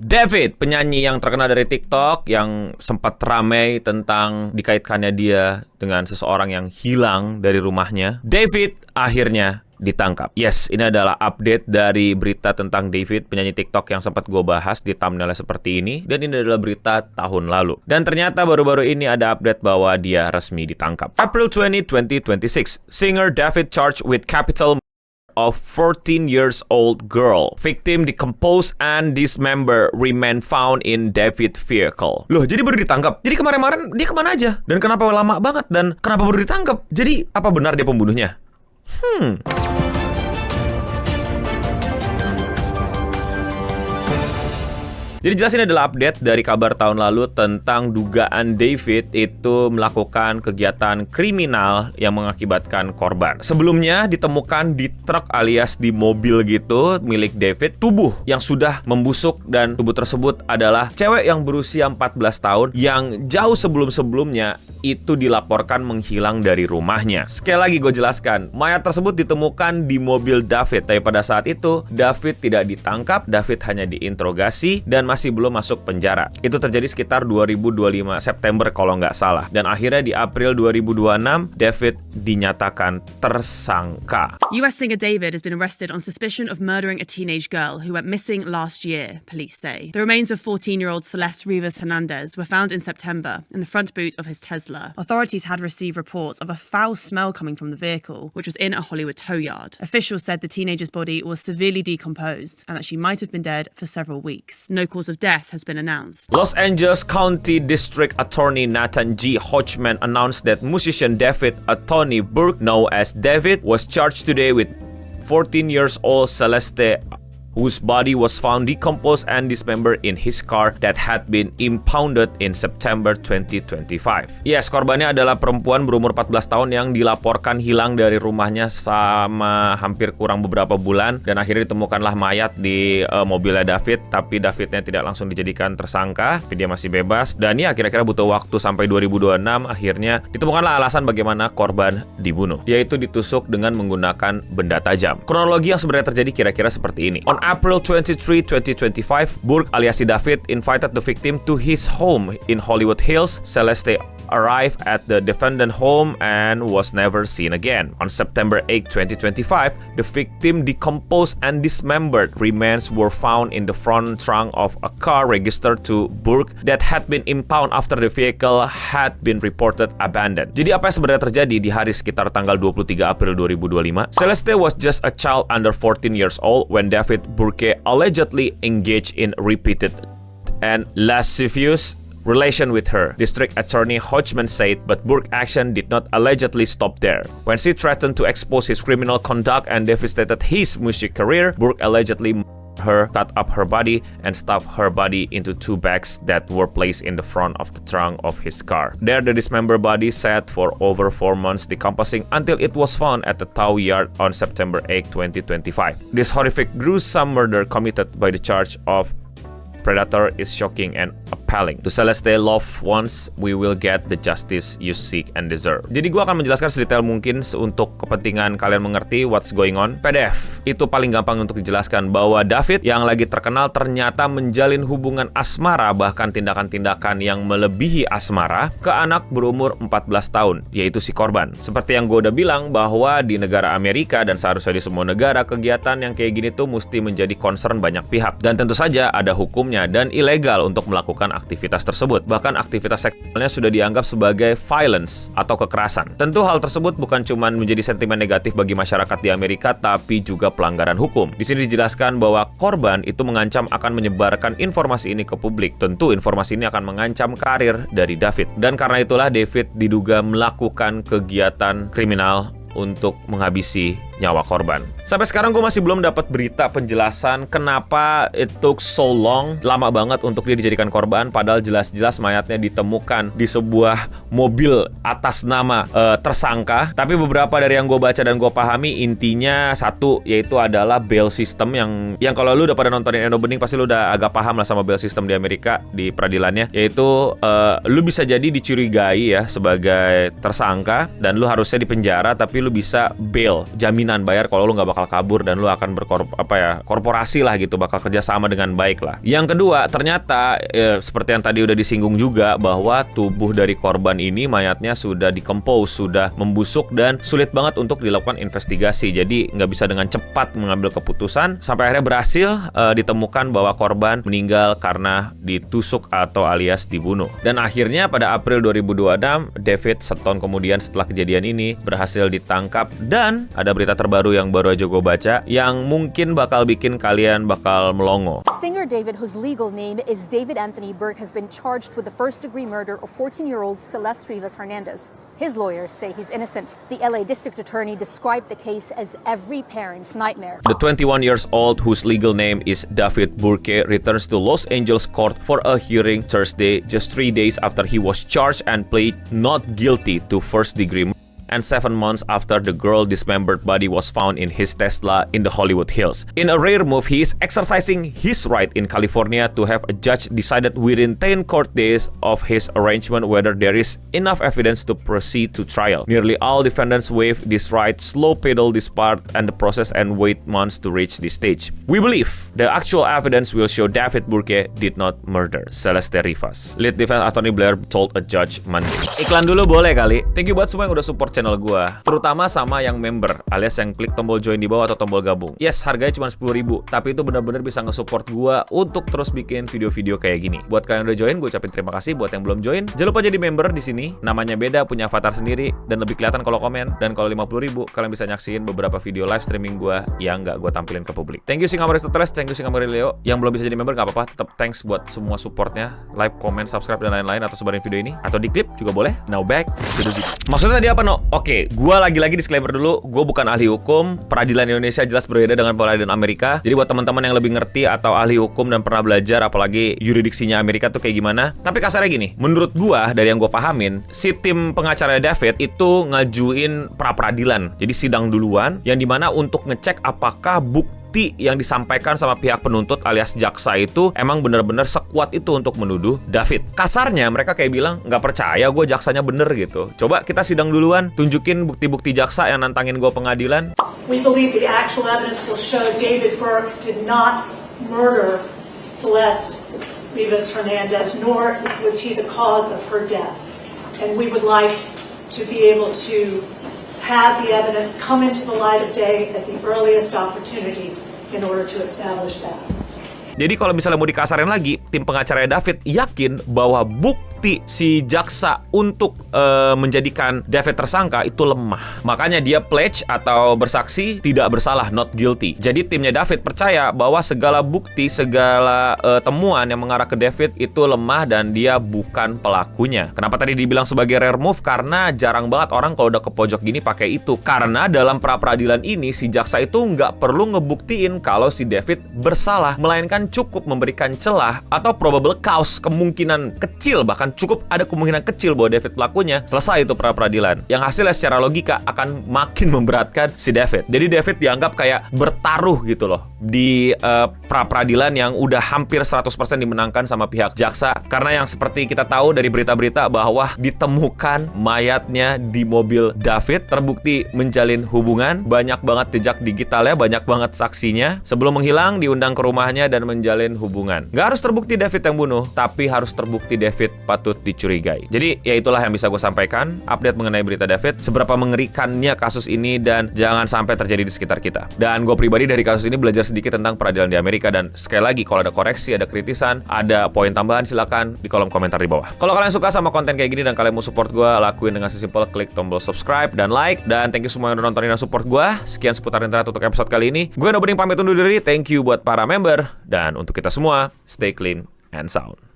David, penyanyi yang terkenal dari TikTok yang sempat ramai tentang dikaitkannya dia dengan seseorang yang hilang dari rumahnya. David akhirnya ditangkap. Yes, ini adalah update dari berita tentang David, penyanyi TikTok yang sempat gue bahas di thumbnailnya seperti ini. Dan ini adalah berita tahun lalu. Dan ternyata baru-baru ini ada update bahwa dia resmi ditangkap. April 20, 2026, singer David charged with capital of 14 years old girl. Victim decomposed and dismembered remain found in David vehicle. Loh, jadi baru ditangkap? Jadi kemarin-kemarin dia kemana aja? Dan kenapa lama banget? Dan kenapa baru ditangkap? Jadi apa benar dia pembunuhnya? Jadi jelas ini adalah update dari kabar tahun lalu tentang dugaan David itu melakukan kegiatan kriminal yang mengakibatkan korban. Sebelumnya ditemukan di truk alias di mobil gitu milik David, tubuh yang sudah membusuk, dan tubuh tersebut adalah cewek yang berusia 14 tahun yang jauh sebelum-sebelumnya itu dilaporkan menghilang dari rumahnya. Sekali lagi gue jelaskan, mayat tersebut ditemukan di mobil David, tapi pada saat itu David tidak ditangkap, David hanya diinterogasi dan masih belum masuk penjara. Itu terjadi sekitar 2025 September kalau nggak salah. Dan akhirnya di April 2026, David dinyatakan tersangka. US singer David has been arrested on suspicion of murdering a teenage girl who went missing last year, police say. The remains of 14-year-old Celeste Rivas Hernandez were found in September in the front boot of his Tesla. Authorities had received reports of a foul smell coming from the vehicle, which was in a Hollywood tow yard. Officials said the teenager's body was severely decomposed and that she might have been dead for several weeks. No cause of death has been announced. Los Angeles County District Attorney Nathan G. Hodgman announced that musician David Anthony Burke, known as David, was charged today with 14 years old Celeste, whose body was found decomposed and dismembered in his car that had been impounded in September 2025. Yes, korbannya adalah perempuan berumur 14 tahun yang dilaporkan hilang dari rumahnya sama hampir kurang beberapa bulan, dan akhirnya ditemukanlah mayat di mobilnya David, tapi Davidnya tidak langsung dijadikan tersangka, tapi dia masih bebas. Dan ya, kira-kira butuh waktu sampai 2026, akhirnya ditemukanlah alasan bagaimana korban dibunuh, yaitu ditusuk dengan menggunakan benda tajam. Kronologi yang sebenarnya terjadi kira-kira seperti ini. On April 23, 2025, Burke alias David invited the victim to his home in Hollywood Hills. Celeste arrived at the defendant home and was never seen again. On September 8, 2025, the victim decomposed and dismembered remains were found in the front trunk of a car registered to Burke that had been impounded after the vehicle had been reported abandoned. Jadi apa yang sebenarnya terjadi di hari sekitar tanggal 23 April 2025? Celeste was just a child under 14 years old when David Burke allegedly engaged in repeated and lascivious relation with her, District Attorney Hodgman said, but Burke's action did not allegedly stop there. When she threatened to expose his criminal conduct and devastated his music career, Burke allegedly her, cut up her body, and stuffed her body into 2 bags that were placed in the front of the trunk of his car. There, the dismembered body sat for over 4 months decomposing until it was found at the tow yard on September 8, 2025. This horrific, gruesome murder committed by the charge of predator is shocking and appalling. To Celeste loved ones, we will get the justice you seek and deserve. Jadi gue akan menjelaskan sedetail mungkin untuk kepentingan kalian mengerti what's going on. PDF itu paling gampang untuk dijelaskan bahwa David yang lagi terkenal ternyata menjalin hubungan asmara, bahkan tindakan-tindakan yang melebihi asmara, ke anak berumur 14 tahun, yaitu si korban. Seperti yang gue udah bilang bahwa di negara Amerika dan seharusnya di semua negara, kegiatan yang kayak gini tuh mesti menjadi concern banyak pihak. Dan tentu saja ada hukum dan ilegal untuk melakukan aktivitas tersebut. Bahkan aktivitas seksualnya sudah dianggap sebagai violence atau kekerasan. Tentu hal tersebut bukan cuma menjadi sentimen negatif bagi masyarakat di Amerika, tapi juga pelanggaran hukum. Di sini dijelaskan bahwa korban itu mengancam akan menyebarkan informasi ini ke publik. Tentu informasi ini akan mengancam karir dari David. Dan karena itulah David diduga melakukan kegiatan kriminal untuk menghabisi nyawa korban. Sampai sekarang gue masih belum dapat berita penjelasan kenapa it took so long, lama banget untuk dia dijadikan korban, padahal jelas-jelas mayatnya ditemukan di sebuah mobil atas nama tersangka. Tapi beberapa dari yang gue baca dan gue pahami, intinya satu, yaitu adalah bail system yang kalau lu udah pada nontonin Endo Bening pasti lu udah agak paham lah sama bail system di Amerika, di peradilannya, yaitu lu bisa jadi dicurigai ya sebagai tersangka dan lu harusnya dipenjara, tapi lu bisa bail, jaminan jaminan bayar kalau lu nggak bakal kabur dan lu akan korporasi lah gitu, bakal kerja sama dengan baik lah. Yang kedua, ternyata seperti yang tadi udah disinggung juga bahwa tubuh dari korban ini mayatnya sudah decompose, sudah membusuk dan sulit banget untuk dilakukan investigasi. Jadi nggak bisa dengan cepat mengambil keputusan sampai akhirnya berhasil ditemukan bahwa korban meninggal karena ditusuk atau alias dibunuh. Dan akhirnya pada April 2026, David setahun kemudian setelah kejadian ini berhasil ditangkap. Dan ada berita terbaru yang baru aja gue baca yang mungkin bakal bikin kalian bakal melongo. Singer David, whose legal name is David Anthony Burke, has been charged with the first-degree murder of 14-year-old Celeste Rivas Hernandez. His lawyers say he's innocent. The LA District Attorney described the case as every parent's nightmare. The 21-year-old, whose legal name is David Burke, returns to Los Angeles court for a hearing Thursday, just 3 days after he was charged and pleaded not guilty to first-degree murder, and 7 months after the girl's dismembered body was found in his Tesla in the Hollywood Hills. In a rare move, he is exercising his right in California to have a judge decided within 10 court days of his arraignment whether there is enough evidence to proceed to trial. Nearly all defendants waive this right, slow pedal this part and the process, and wait months to reach this stage. We believe the actual evidence will show David Burke did not murder Celeste Rivas, lead defense attorney Blair told a judge Monday. Iklan dulu boleh kali? Thank you buat semua yang udah support channel gue, terutama sama yang member alias yang klik tombol join di bawah atau tombol gabung. Yes, harganya cuma 10.000, tapi itu benar-benar bisa nge-support gue untuk terus bikin video-video kayak gini. Buat kalian yang udah join, gue ucapin terima kasih. Buat yang belum join, jangan lupa jadi member di sini. Namanya beda, punya avatar sendiri dan lebih kelihatan kalau komen. Dan kalau 50.000, kalian bisa nyaksiin beberapa video live streaming gue yang nggak gue tampilin ke publik. Thank you Singapore Aristoteles, thank you Singapore Leo. Yang belum bisa jadi member nggak apa-apa, tetap thanks buat semua supportnya, like, comment, subscribe dan lain-lain, atau sebarin video ini atau di klip juga boleh. Now back to the video. Maksudnya tadi apa, no? Oke, gue lagi-lagi disclaimer dulu, gue bukan ahli hukum. Peradilan Indonesia jelas berbeda dengan peradilan Amerika. Jadi buat teman-teman yang lebih ngerti atau ahli hukum dan pernah belajar apalagi yuridiksinya Amerika tuh kayak gimana. Tapi kasarnya gini, menurut gue dari yang gue pahamin, si tim pengacara David itu ngajuin pra-peradilan. Jadi sidang duluan yang dimana untuk ngecek apakah bukti yang disampaikan sama pihak penuntut alias jaksa itu emang bener-bener sekuat itu untuk menuduh David. Kasarnya mereka kayak bilang, nggak percaya gue jaksanya bener gitu. Coba kita sidang duluan, tunjukin bukti-bukti jaksa yang nantangin gue pengadilan. We believe the actual evidence will show David Burke did not murder Celeste Rivas Hernandez, nor was he the cause of her death. And we would like to be able to have the evidence come into the light of day at the earliest opportunity in order to establish that. Jadi kalau misalnya mau dikasarin lagi, tim pengacara David yakin bahwa bukti si jaksa untuk menjadikan David tersangka itu lemah. Makanya dia pledge atau bersaksi tidak bersalah, not guilty. Jadi timnya David percaya bahwa segala bukti, segala temuan yang mengarah ke David itu lemah dan dia bukan pelakunya. Kenapa tadi dibilang sebagai rare move? Karena jarang banget orang kalau udah ke pojok gini pakai itu. Karena dalam pra-peradilan ini si jaksa itu nggak perlu ngebuktiin kalau si David bersalah, melainkan cukup memberikan celah atau probable cause, kemungkinan kecil, bahkan cukup ada kemungkinan kecil bahwa David pelakunya. Selesai itu pra-peradilan. Yang hasilnya secara logika akan makin memberatkan si David. Jadi David dianggap kayak bertaruh gitu loh di pra-peradilan yang udah hampir 100% dimenangkan sama pihak jaksa. Karena yang seperti kita tahu dari berita-berita bahwa ditemukan mayatnya di mobil David, terbukti menjalin hubungan, banyak banget jejak digitalnya, banyak banget saksinya. Sebelum menghilang diundang ke rumahnya dan menjalin hubungan. Gak harus terbukti David yang bunuh, tapi harus terbukti David patut dicurigai. Jadi ya itulah yang bisa gue sampaikan, update mengenai berita David, seberapa mengerikannya kasus ini dan jangan sampai terjadi di sekitar kita. Dan gue pribadi dari kasus ini belajar sedikit tentang peradilan di Amerika, dan sekali lagi kalau ada koreksi, ada kritisan, ada poin tambahan, silakan di kolom komentar di bawah. Kalau kalian suka sama konten kayak gini dan kalian mau support gue, lakuin dengan sesimpel klik tombol subscribe dan like. Dan thank you semua yang udah nontonin dan support gue. Sekian seputar internet untuk episode kali ini. Gue udah pamit undur diri. Thank you buat para member, dan untuk kita semua, stay clean and sound.